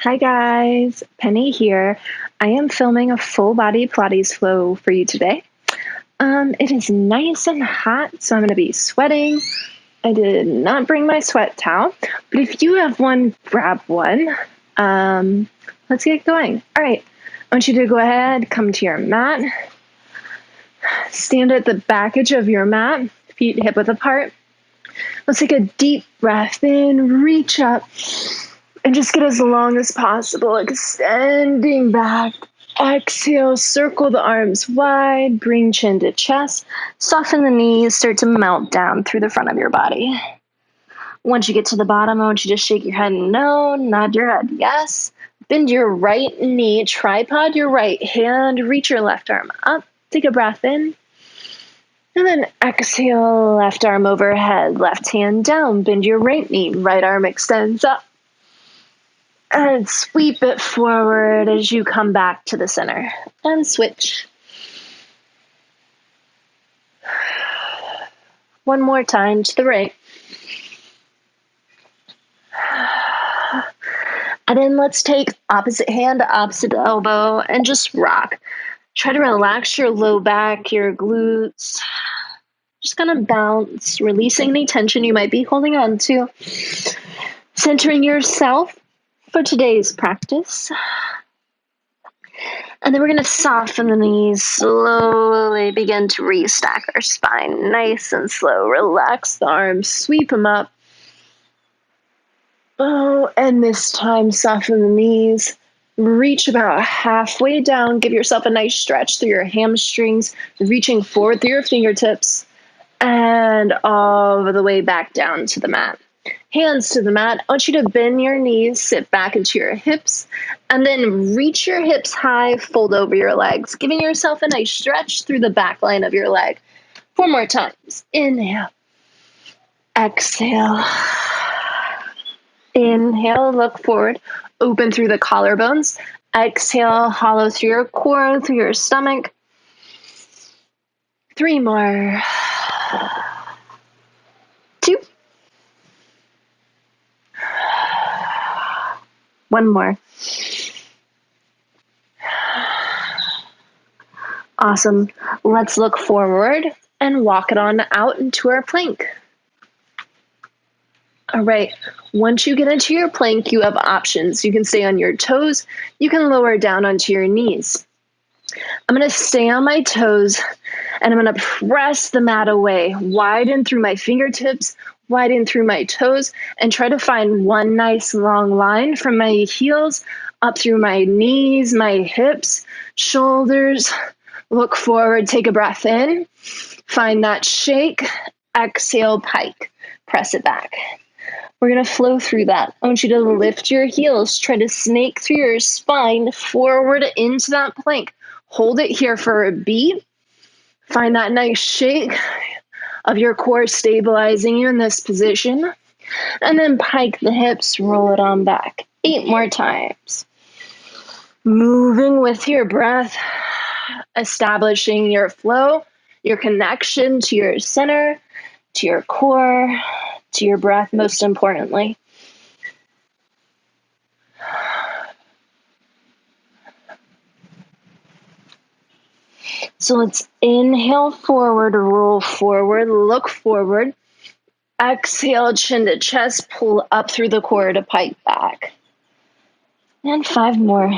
Hi guys, Penny here. I am filming a full body Pilates flow for you today. It is nice and hot, so I'm going to be sweating. I did not bring my sweat towel, but if you have one, grab one. Let's get going. All right, I want you to go ahead, come to your mat. Stand at the back edge of your mat, feet hip width apart. Let's take a deep breath in, reach up, and just get as long as possible, extending back. Exhale, circle the arms wide, bring chin to chest, soften the knees, start to melt down through the front of your body. Once you get to the bottom, I want you to shake your head no, nod your head yes, bend your right knee, tripod your right hand, reach your left arm up, take a breath in, and then exhale, left arm overhead, left hand down, bend your right knee, right arm extends up. And sweep it forward as you come back to the center. And switch. One more time to the right. And then let's take opposite hand to opposite elbow and just rock. Try to relax your low back, your glutes. Just kind of bounce, releasing any tension you might be holding on to. Centering yourself for today's practice. And then we're going to soften the knees, slowly begin to restack our spine, nice and slow. Relax the arms, sweep them up. Oh, and this time soften the knees. Reach about halfway down. Give yourself a nice stretch through your hamstrings, reaching forward through your fingertips, and all the way back down to the mat. Hands to the mat. I want you to bend your knees, sit back into your hips, and then reach your hips high, fold over your legs, giving yourself a nice stretch through the back line of your leg. 4 more times. Inhale. Exhale. Inhale, look forward. Open through the collarbones. Exhale, hollow through your core, through your stomach. 3 more. 2. 1 more. Awesome. Let's look forward and walk it on out into our plank. All right. Once you get into your plank, you have options. You can stay on your toes. You can lower down onto your knees. I'm going to stay on my toes, and I'm going to press the mat away, widen through my fingertips, widen through my toes, and try to find one nice long line from my heels up through my knees, my hips, shoulders. Look forward, take a breath in, find that shake, exhale, pike, press it back. We're going to flow through that. I want you to lift your heels, try to snake through your spine forward into that plank. Hold it here for a beat. Find that nice shake of your core stabilizing you in this position. And then pike the hips, roll it on back. 8 more times. Moving with your breath, establishing your flow, your connection to your center, to your core, to your breath, most importantly. So let's inhale forward, roll forward, look forward. Exhale, chin to chest, pull up through the core to pike back. And 5 more.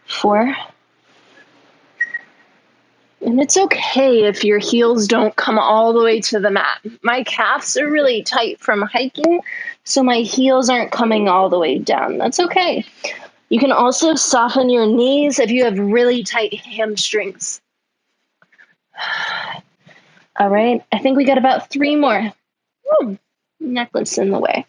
4. And it's okay if your heels don't come all the way to the mat. My calves are really tight from hiking, so my heels aren't coming all the way down. That's okay. You can also soften your knees if you have really tight hamstrings. All right, I think we got about 3 more. Woo, necklace in the way.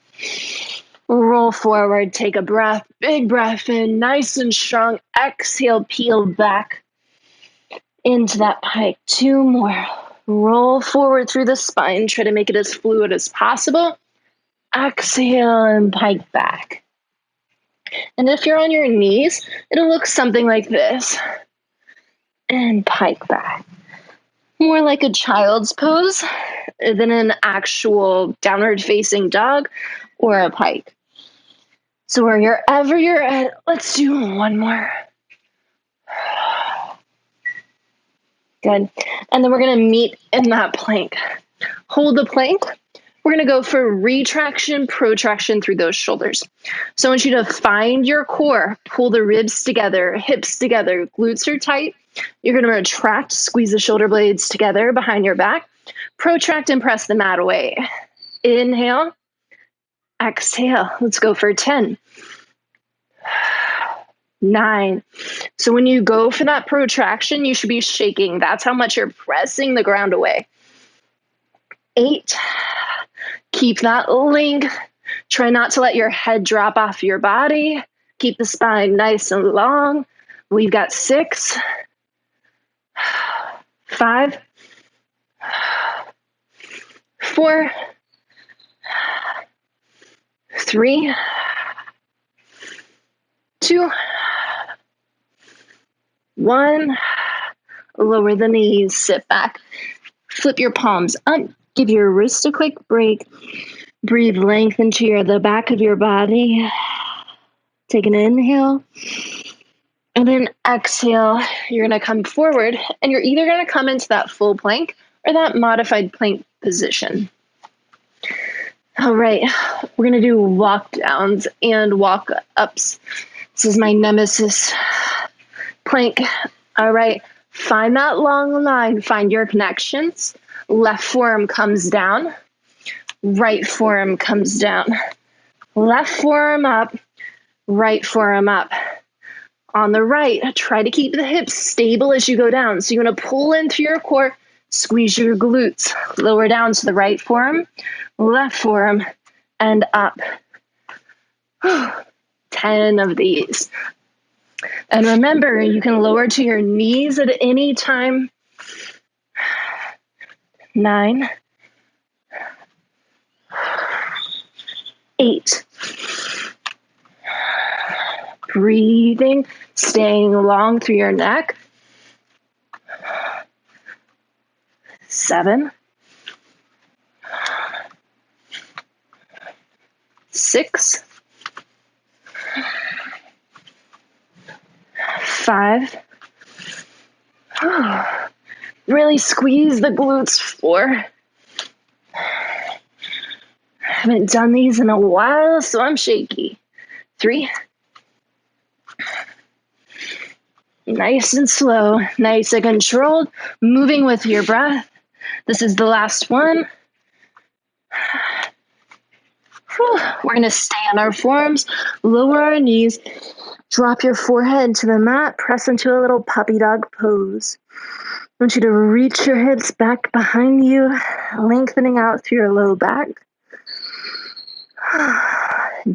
Roll forward, take a breath, big breath in, nice and strong. Exhale, peel back into that pike. 2 more. Roll forward through the spine. Try to make it as fluid as possible. Exhale and pike back. And if you're on your knees, it'll look something like this. And pike back. More like a child's pose. than an actual downward facing dog or a pike. So wherever you're at, let's do one more. Good. And then we're going to meet in that plank. Hold the plank. We're going to go for retraction, protraction through those shoulders. So I want you to find your core, pull the ribs together, hips together, glutes are tight. You're going to retract, squeeze the shoulder blades together behind your back. Protract and press the mat away. Inhale. Exhale. Let's go for 10. 9. So when you go for that protraction, you should be shaking. That's how much you're pressing the ground away. 8. Keep that length. Try not to let your head drop off your body. Keep the spine nice and long. We've got 6. 5. 4. 3. 2. 1. Lower the knees, sit back. Flip your palms up. Give your wrist a quick break. Breathe length into the back of your body. Take an inhale. And then exhale. You're going to come forward, and you're either going to come into that full plank or that modified plank position. All right. We're going to do walk downs and walk ups. This is my nemesis plank. All right. Find that long line. Find your connections. Left forearm comes down. Right forearm comes down. Left forearm up. Right forearm up. On the right, try to keep the hips stable as you go down. So you're going to pull in through your core, squeeze your glutes, lower down to the right forearm, left forearm, and up. 10 of these. And remember, you can lower to your knees at any time. 9. 8. Breathing, staying long through your neck. 7. 6. 5. Really squeeze the glutes. 4. I haven't done these in a while, so I'm shaky. 3. Nice and slow, nice and controlled, moving with your breath. This is the last one. We're going to stay on our forearms, lower our knees, drop your forehead to the mat, press into a little puppy dog pose. I want you to reach your hips back behind you, lengthening out through your low back.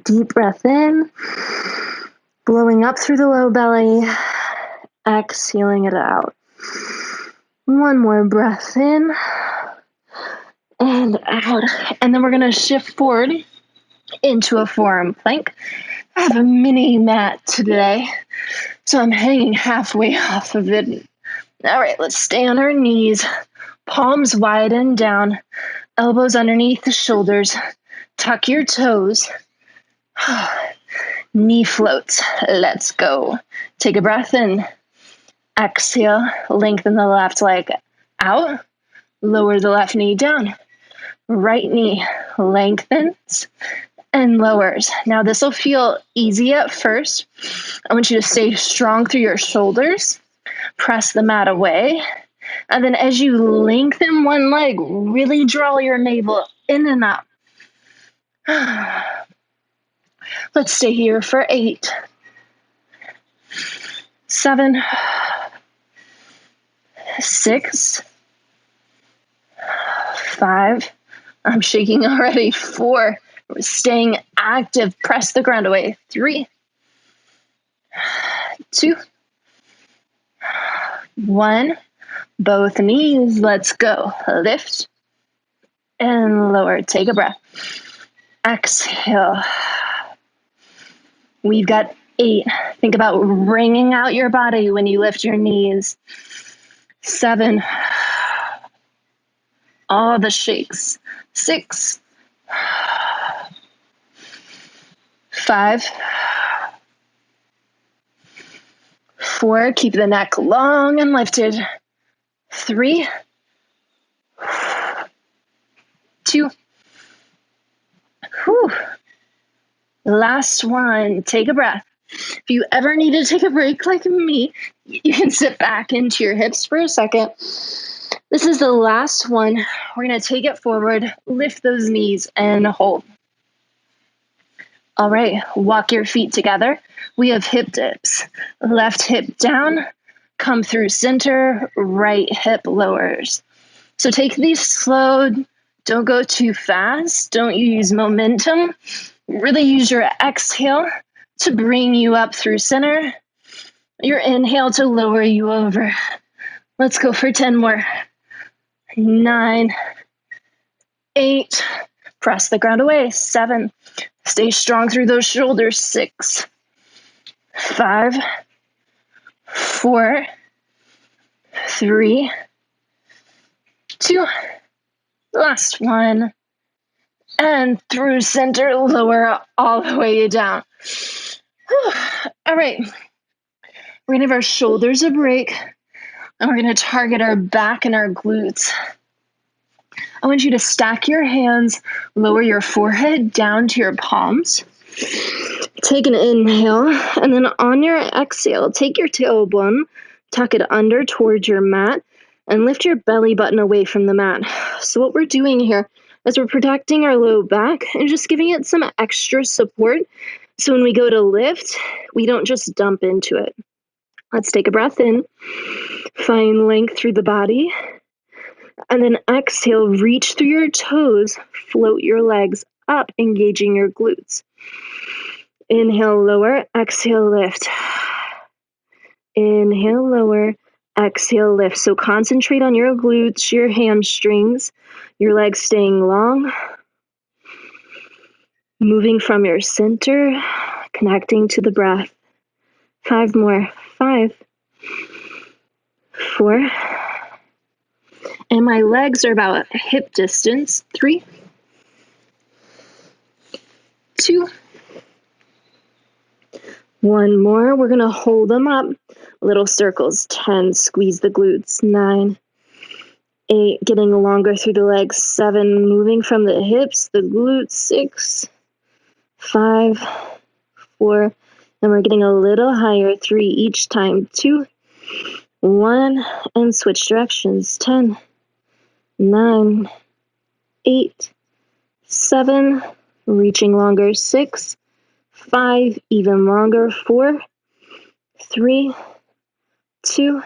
Deep breath in, blowing up through the low belly, exhaling it out. One more breath in and out. And then we're going to shift forward into a forearm plank. I have a mini mat today, so I'm hanging halfway off of it. All right, let's stay on our knees. Palms widen down, elbows underneath the shoulders. Tuck your toes. Knee floats. Let's go. Take a breath in. Exhale. Lengthen the left leg out. Lower the left knee down. Right knee lengthens and lowers. Now this will feel easy at first. I want you to stay strong through your shoulders. Press the mat away. And then as you lengthen one leg, really draw your navel in and up. Let's stay here for 8, 7, 6, 5. I'm shaking already. 4. We're staying active. Press the ground away. 3, 2, 1. Both knees. Let's go. Lift and lower. Take a breath. Exhale. We've got 8. Think about wringing out your body when you lift your knees. 7, All the shakes. 6, 5, 4, keep the neck long and lifted. 3, 2, whew. Last one, take a breath. If you ever need to take a break like me, you can sit back into your hips for a second. This is the last one. We're going to take it forward, lift those knees, and hold. All right, walk your feet together. We have hip dips. Left hip down, come through center, right hip lowers. So take these slow, don't go too fast, don't use momentum. Really use your exhale to bring you up through center. Your inhale to lower you over. Let's go for 10 more. 9, 8, press the ground away. 7, stay strong through those shoulders. 6, 5, 4, 3, 2, last one. And through center, lower all the way down. Whew. All right. We're going to give our shoulders a break, and we're going to target our back and our glutes. I want you to stack your hands, lower your forehead down to your palms. Take an inhale, and then on your exhale, take your tailbone, tuck it under towards your mat, and lift your belly button away from the mat. So what we're doing here is we're protecting our low back and just giving it some extra support. So when we go to lift, we don't just dump into it. Let's take a breath in, find length through the body, and then exhale, reach through your toes, float your legs up, engaging your glutes. Inhale, lower, exhale, lift. Inhale, lower, exhale, lift. So concentrate on your glutes, your hamstrings, your legs staying long, moving from your center, connecting to the breath. 5 more. 5, 4, and my legs are about hip distance. 3, 2, 1 more. We're going to hold them up. Little circles. 10, squeeze the glutes. 9, 8, getting longer through the legs. 7, moving from the hips, the glutes. 6, 5, 4, and we're getting a little higher. 3 each time. 2, 1, and switch directions. 10, 9, 8, 7, reaching longer. 6, 5, even longer. 4, 3, 2,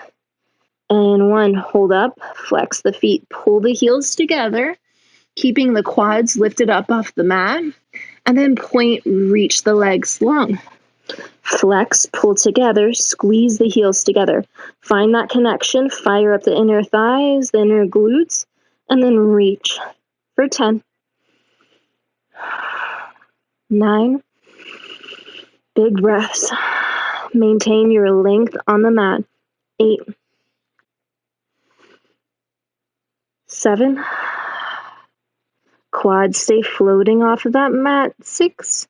and 1. Hold up, flex the feet, pull the heels together, keeping the quads lifted up off the mat, and then point, reach the legs long. Flex, pull together, squeeze the heels together. Find that connection, fire up the inner thighs, the inner glutes, and then reach for 10. 9. Big breaths. Maintain your length on the mat. 8, 7. Quads stay floating off of that mat. 6,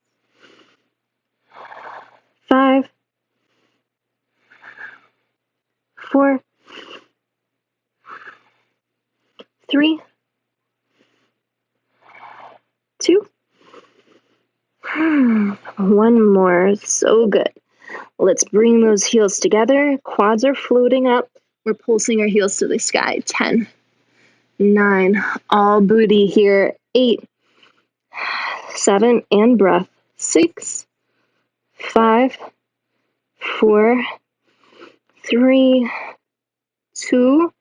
5, 4, 3, 2. 1 more. So good. Let's bring those heels together. Quads are floating up. We're pulsing our heels to the sky. 10, 9, all booty here. 8, 7, and breath. 6, 5, 4, 3, 2,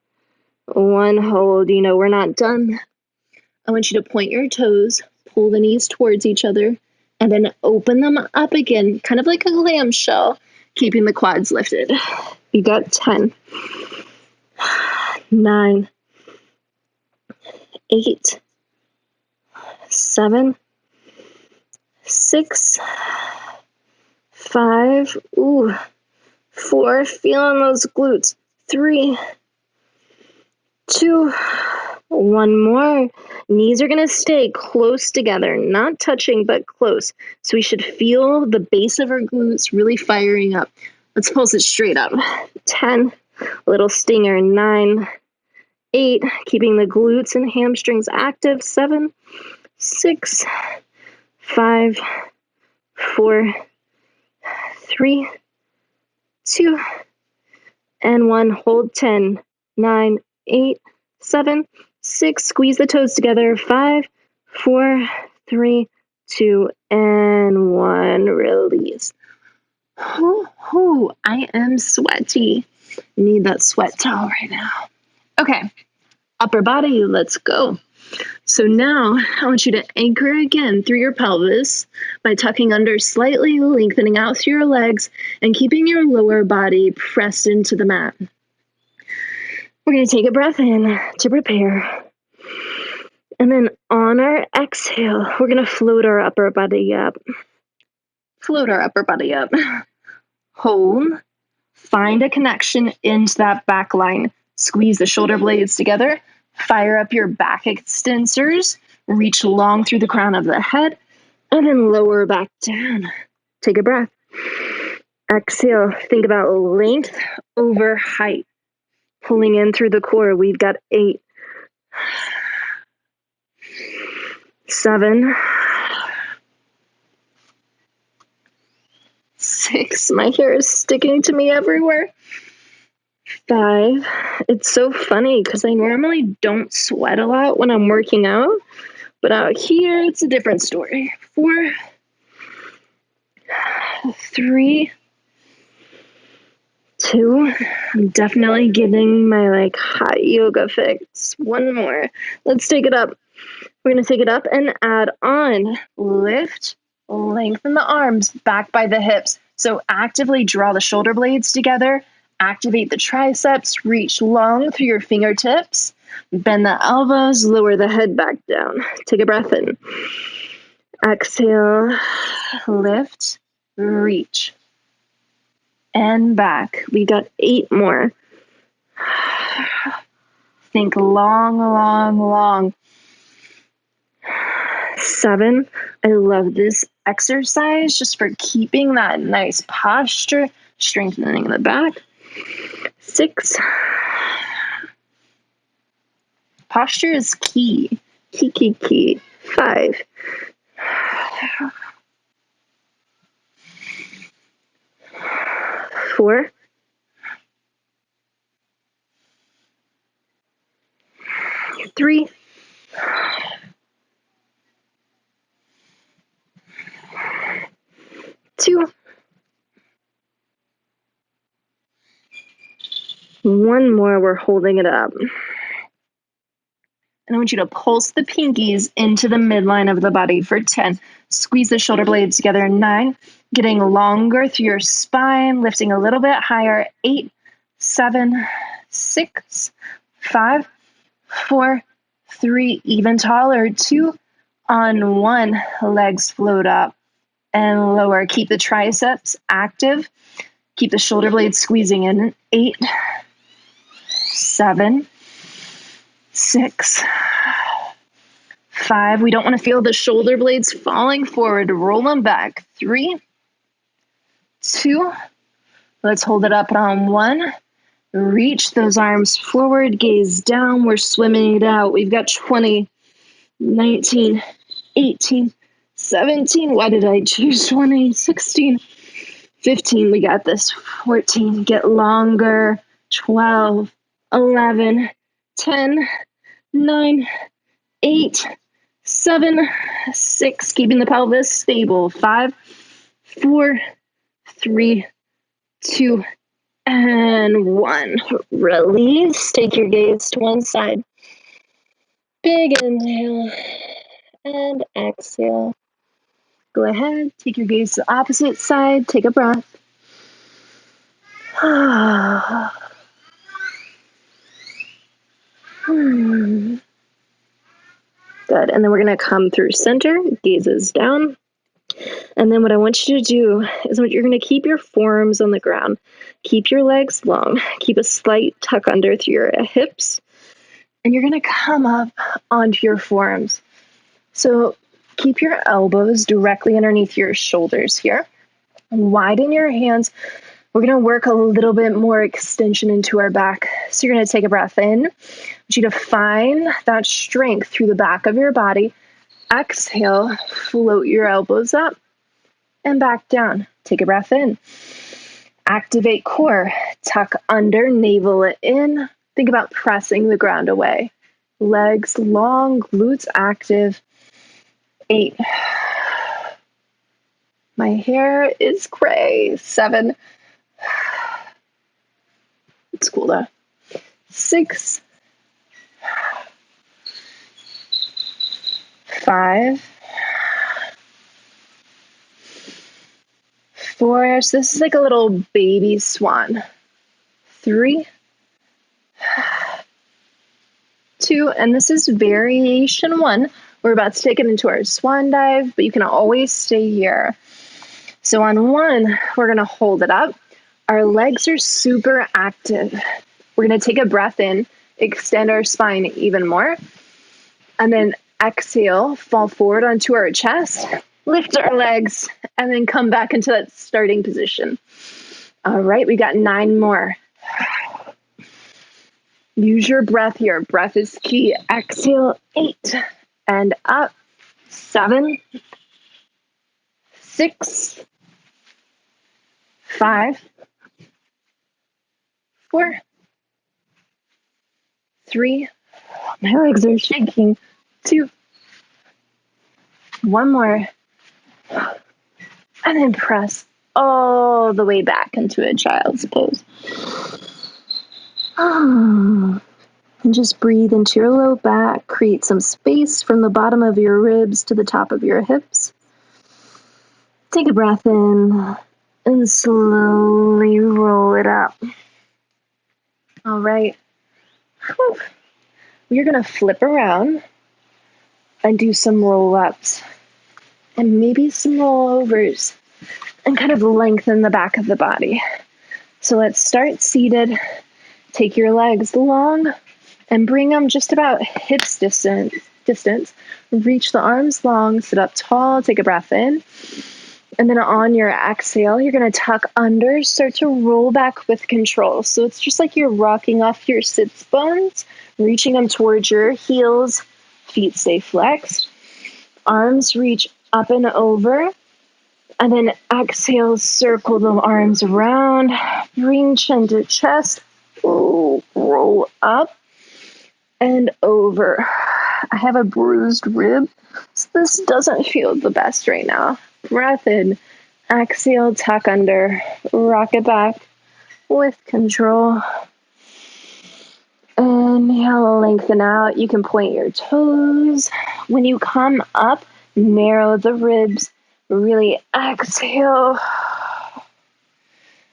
1. Hold. You know we're not done. I want you to point your toes, pull the knees towards each other, and then open them up again, kind of like a clamshell, keeping the quads lifted. You got 10, 9, 8, 7, 6, 5, 4, feeling those glutes. 3, 2, One more. Knees are going to stay close together, not touching, but close. So we should feel the base of our glutes really firing up. Let's pulse it straight up. 10, little stinger. 9, 8, keeping the glutes and hamstrings active. 7, 6, 5, 4, 3, 2, and 1. Hold 10, 9, 8, 7, 6. Squeeze the toes together. 5, 4, 3, 2, and 1. Release. I am sweaty. Need that sweat towel right now. Okay, upper body, let's go. So now I want you to anchor again through your pelvis by tucking under slightly, lengthening out through your legs, and keeping your lower body pressed into the mat. We're going to take a breath in to prepare. And then on our exhale, we're going to float our upper body up. Float our upper body up. Hold. Find a connection into that back line. Squeeze the shoulder blades together. Fire up your back extensors. Reach long through the crown of the head. And then lower back down. Take a breath. Exhale. Think about length over height. Pulling in through the core. We've got 8, 7, 6. My hair is sticking to me everywhere. 5. It's so funny because I normally don't sweat a lot when I'm working out, but out here it's a different story. 4, 3, 2. I'm definitely getting my hot yoga fix. 1 more. Let's take it up. We're going to take it up and add on. Lift, lengthen the arms back by the hips. So actively draw the shoulder blades together. Activate the triceps. Reach long through your fingertips. Bend the elbows. Lower the head back down. Take a breath in. Exhale. Lift. Reach. And back. We got 8 more. Think long, long, long. 7. I love this exercise just for keeping that nice posture, strengthening the back. 6. Posture is key. Key. 5. 4. 3. 2. 1 more. We're holding it up. And I want you to pulse the pinkies into the midline of the body for 10. Squeeze the shoulder blades together. 9. Getting longer through your spine, lifting a little bit higher. 8, 7, 6, 5, 4, 3, even taller. 2, on 1. Legs float up and lower. Keep the triceps active. Keep the shoulder blades squeezing in. 8, 7, 6, 5. We don't want to feel the shoulder blades falling forward. Roll them back. 3, 2. Let's hold it up on 1. Reach those arms forward. Gaze down. We're swimming it out. We've got 20, 19, 18, 17. Why did I choose 20? 16, 15. We got this. 14. Get longer. 12, 11, 10, 9, 8, 7, 6. Keeping the pelvis stable. 5, 4, 3, 2, and 1. Release. Take your gaze to one side. Big inhale and exhale. Go ahead. Take your gaze to the opposite side. Take a breath. Good. And then we're going to come through center. Gazes down. And then what I want you to do is you're going to keep your forearms on the ground. Keep your legs long. Keep a slight tuck under through your hips. And you're going to come up onto your forearms. So keep your elbows directly underneath your shoulders here. Widen your hands. We're going to work a little bit more extension into our back. So you're going to take a breath in. I want you to find that strength through the back of your body. Exhale, float your elbows up and back down. Take a breath in. Activate core. Tuck under, navel it in. Think about pressing the ground away. Legs long, glutes active. 8. My hair is gray. 7. It's cool though. 6. 5. 4. So this is like a little baby swan. 3. 2. And this is variation 1. We're about to take it into our swan dive, but you can always stay here. So on 1, we're going to hold it up. Our legs are super active. We're going to take a breath in, extend our spine even more, and then exhale, fall forward onto our chest, lift our legs, and then come back into that starting position. All right, we got 9 more. Use your breath here. Breath is key. Exhale, 8, and up. 7, 6, 5, 4, 3. My legs are shaking. 2. 1 more. And then press all the way back into a child's pose. And just breathe into your low back. Create some space from the bottom of your ribs to the top of your hips. Take a breath in and slowly roll it up. All right. We're going to flip around and do some roll-ups and maybe some rollovers and kind of lengthen the back of the body. So let's start seated. Take your legs long and bring them just about hips distance. Reach the arms long, sit up tall, take a breath in. And then on your exhale, you're going to tuck under, start to roll back with control. So it's just like you're rocking off your sits bones, reaching them towards your heels, feet stay flexed. Arms reach up and over. And then exhale, circle the arms around, bring chin to chest, roll up and over. I have a bruised rib, so this doesn't feel the best right now. Breath in, exhale, tuck under, rock it back with control. Inhale, lengthen out. You can point your toes. When you come up, narrow the ribs. Really exhale.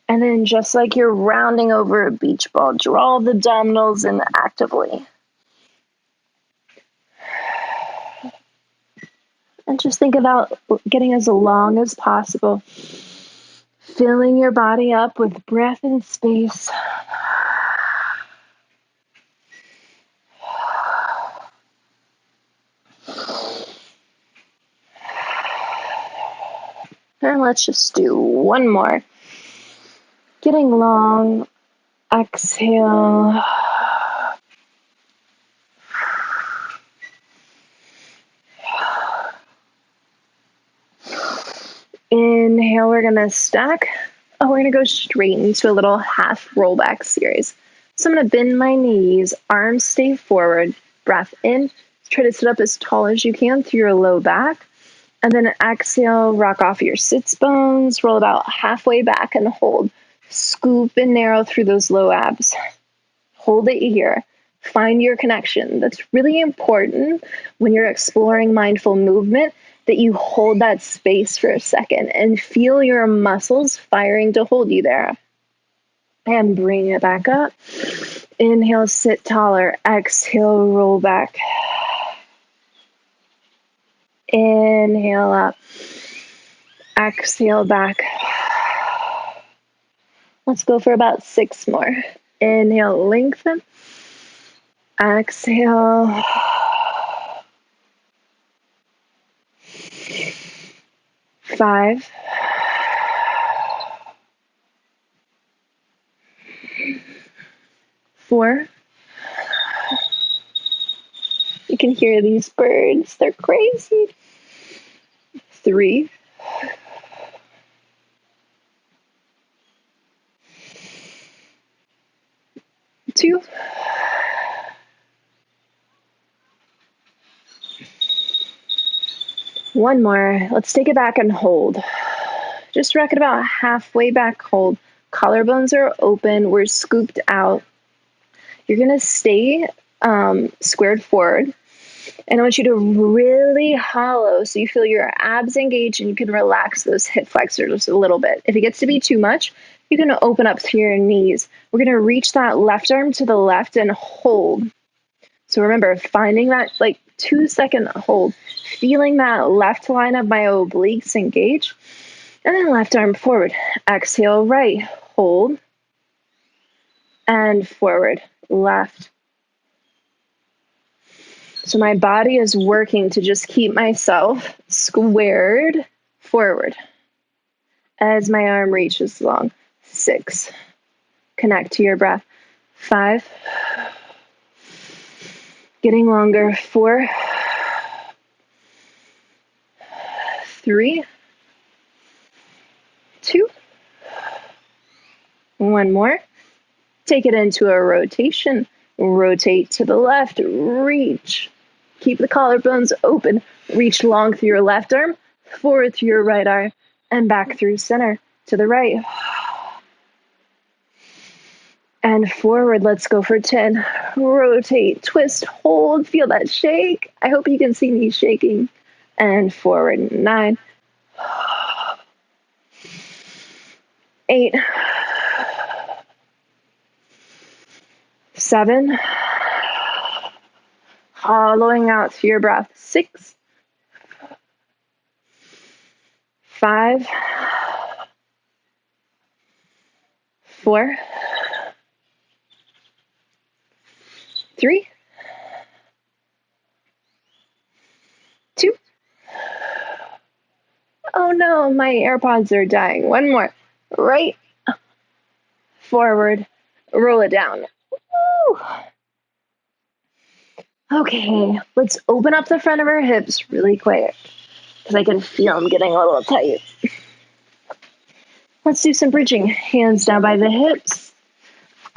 And then just like you're rounding over a beach ball, draw the abdominals in actively. And just think about getting as long as possible. Filling your body up with breath and space. And let's just do one more. Getting long. Exhale. Inhale, we're going to stack. Oh, we're going to go straight into a little half rollback series. So I'm going to bend my knees, arms stay forward, breath in. Try to sit up as tall as you can through your low back. And then exhale, rock off your sits bones, roll about halfway back and hold. Scoop and narrow through those low abs. Hold it here. Find your connection. That's really important when you're exploring mindful movement, that you hold that space for a second and feel your muscles firing to hold you there. And bring it back up. Inhale, sit taller. Exhale, roll back. Inhale up. Exhale back. Let's go for about 6 more. Inhale, lengthen. Exhale. 5. 4. You can hear these birds. They're crazy. 3. 2. 1 more. Let's take it back and hold. Just reckon about halfway back, hold. Collarbones are open. We're scooped out. You're going to stay squared forward. And I want you to really hollow so you feel your abs engaged and you can relax those hip flexors just a little bit. If it gets to be too much, you're going to open up to your knees. We're going to reach that left arm to the left and hold. So remember, finding that 2-second hold, feeling that left line of my obliques engage, and then left arm forward. Exhale, right, hold, and forward, left. So my body is working to just keep myself squared forward as my arm reaches long. 6. Connect to your breath. 5. Getting longer. 4. 3. 2. 1 more. Take it into a rotation. Rotate to the left. Reach. Keep the collarbones open. Reach long through your left arm, forward through your right arm, and back through center to the right. And forward, let's go for 10. Rotate, twist, hold, feel that shake. I hope you can see me shaking. And forward, 9. 8. 7. Hollowing out to your breath. 6. 5. 4. 3. 2. Oh no, my AirPods are dying. 1 more. Right. Forward. Roll it down. Woo. Okay, let's open up the front of our hips really quick because I can feel them getting a little tight. Let's do some bridging. Hands down by the hips.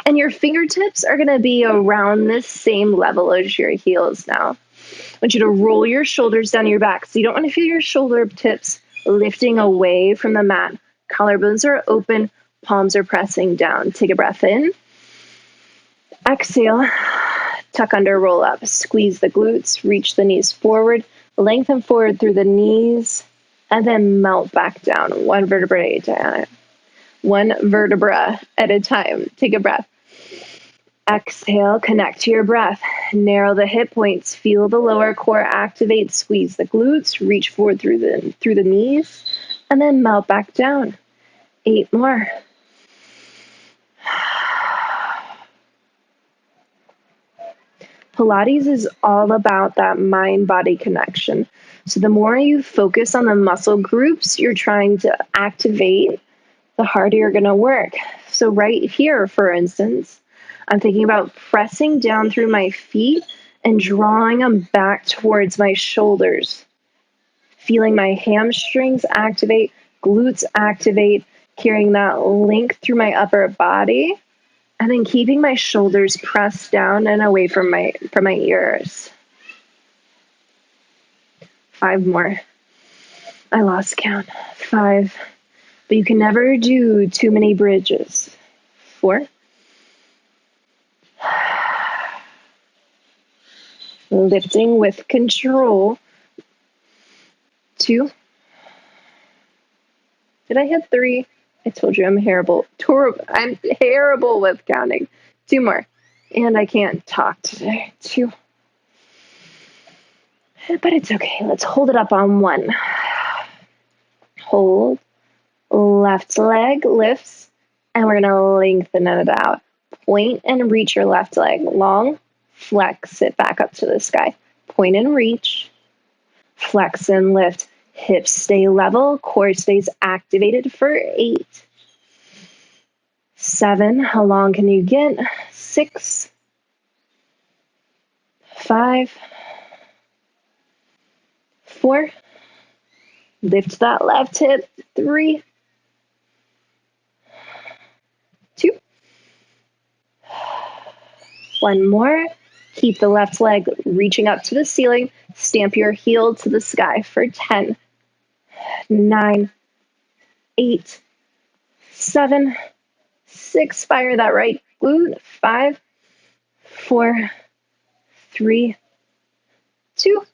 And your fingertips are going to be around the same level as your heels now. I want you to roll your shoulders down your back. So you don't want to feel your shoulder tips lifting away from the mat. Collarbones are open. Palms are pressing down. Take a breath in. Exhale. Tuck under, roll up. Squeeze the glutes. Reach the knees forward. Lengthen forward through the knees. And then melt back down. 1 vertebra at a time. 1 vertebra at a time. Take a breath. Exhale, connect to your breath. Narrow the hip points. Feel the lower core activate. Squeeze the glutes. Reach forward through the knees. And then melt back down. 8 more. Pilates is all about that mind-body connection. So the more you focus on the muscle groups you're trying to activate, the harder you're going to work. So right here, for instance, I'm thinking about pressing down through my feet and drawing them back towards my shoulders. Feeling my hamstrings activate, glutes activate, carrying that length through my upper body, and then keeping my shoulders pressed down and away from my ears. 5 more. I lost count. 5. But you can never do too many bridges. 4. Lifting with control. 2. Did I hit 3? I told you I'm terrible. I'm terrible with counting. 2 more. And I can't talk today. 2. But it's okay. Let's hold it up on 1. Hold. Left leg lifts. And we're going to lengthen it out. Point and reach your left leg. Long, Flex it back up to the sky. Point and reach. Flex and lift. Hips stay level. Core stays activated for 8. 7. How long can you get? 6. 5. 4. Lift that left hip. 3. 2. 1 more. Keep the left leg reaching up to the ceiling. Stamp your heel to the sky for 10. 9. 8. 7. 6. Fire that right glute. 5. 4. 3. 2.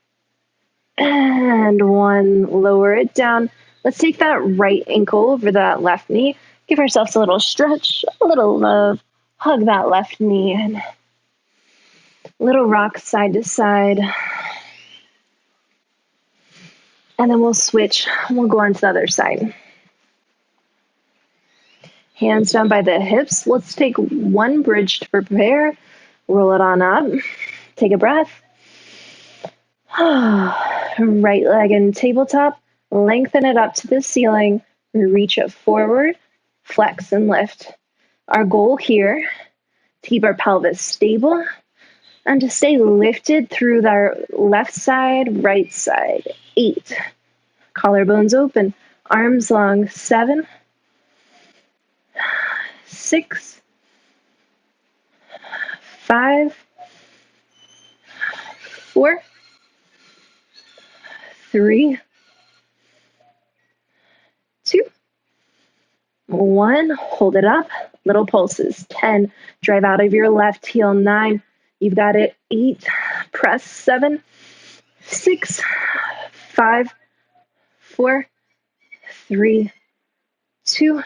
And 1. Lower it down. Let's take that right ankle over that left knee. Give ourselves a little stretch, a little love. Hug that left knee in. Little rock side to side. And then we'll switch. We'll go on to the other side. Hands down by the hips. Let's take one bridge to prepare. Roll it on up. Take a breath. Right leg in tabletop. Lengthen it up to the ceiling. Reach it forward. Flex and lift. Our goal here, to keep our pelvis stable and to stay lifted through our left side, right side. 8. Collarbones open. Arms long. 7. 6. 5. 4. 3. 2. 1. Hold it up. Little pulses. 10. Drive out of your left heel. 9. You've got it. 8. Press. 7. 6. 5. 4. 3. 2.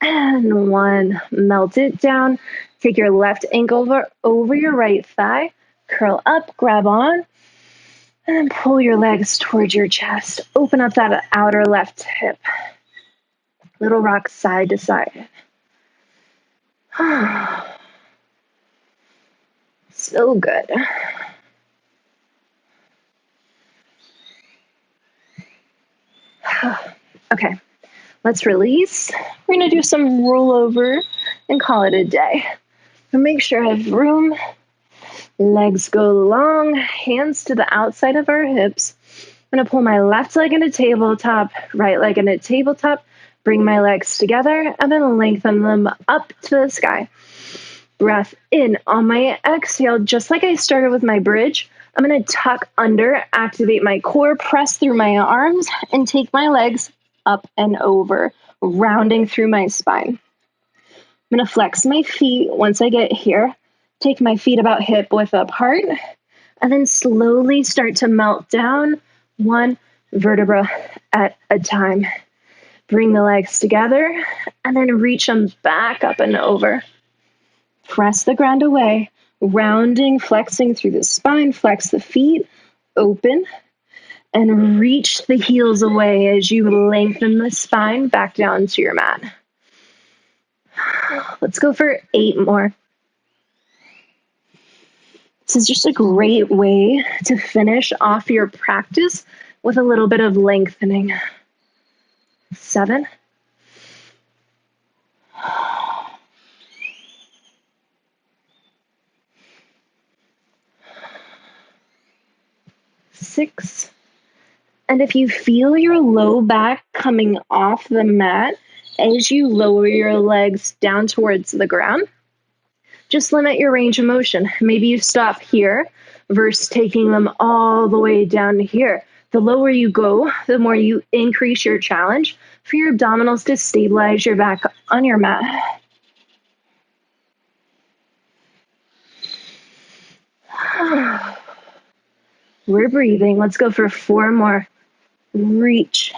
And 1. Melt it down. Take your left ankle over your right thigh. Curl up. Grab on. And pull your legs towards your chest. Open up that outer left hip. Little rock side to side. So good. Okay, let's release. We're going to do some rollover and call it a day. So make sure I have room. Legs go long, hands to the outside of our hips. I'm going to pull my left leg into tabletop, right leg into tabletop, bring my legs together, and then lengthen them up to the sky. Breath in. On my exhale, just like I started with my bridge, I'm going to tuck under, activate my core, press through my arms, and take my legs up and over, rounding through my spine. I'm going to flex my feet once I get here, take my feet about hip width apart, and then slowly start to melt down one vertebra at a time. Bring the legs together, and then reach them back up and over. Press the ground away, rounding, flexing through the spine, flex the feet, open, and reach the heels away as you lengthen the spine back down to your mat. Let's go for 8 more. This is just a great way to finish off your practice with a little bit of lengthening. 7. 6. And if you feel your low back coming off the mat as you lower your legs down towards the ground, just limit your range of motion. Maybe you stop here versus taking them all the way down to here. The lower you go, the more you increase your challenge for your abdominals to stabilize your back on your mat. We're breathing. Let's go for 4 more. Reach.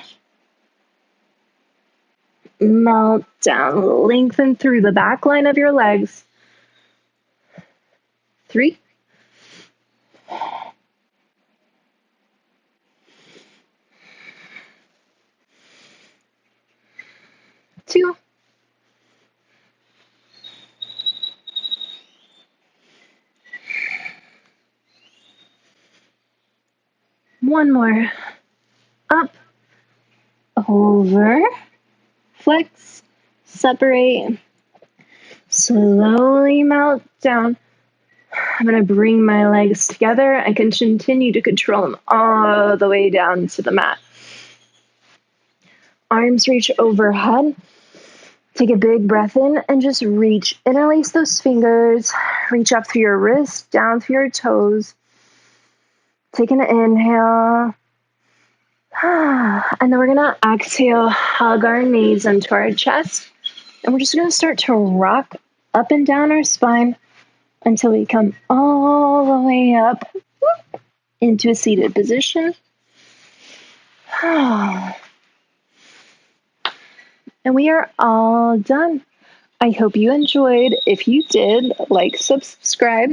Melt down. Lengthen through the back line of your legs. 3. 2. One more. Up, over, flex, separate, slowly melt down. I'm going to bring my legs together and continue to control them all the way down to the mat. Arms reach overhead. Take a big breath in and just reach. Interlace those fingers. Reach up through your wrists, down through your toes. Take an inhale. And then we're going to exhale, hug our knees into our chest. And we're just going to start to rock up and down our spine until we come all the way up into a seated position. And we are all done. I hope you enjoyed. If you did, like, subscribe,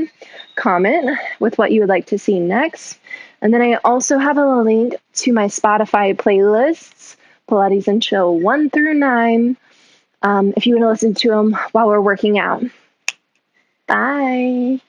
comment with what you would like to see next. And then I also have a link to my Spotify playlists, Pilates and Chill 1 through 9, if you want to listen to them while we're working out. Bye.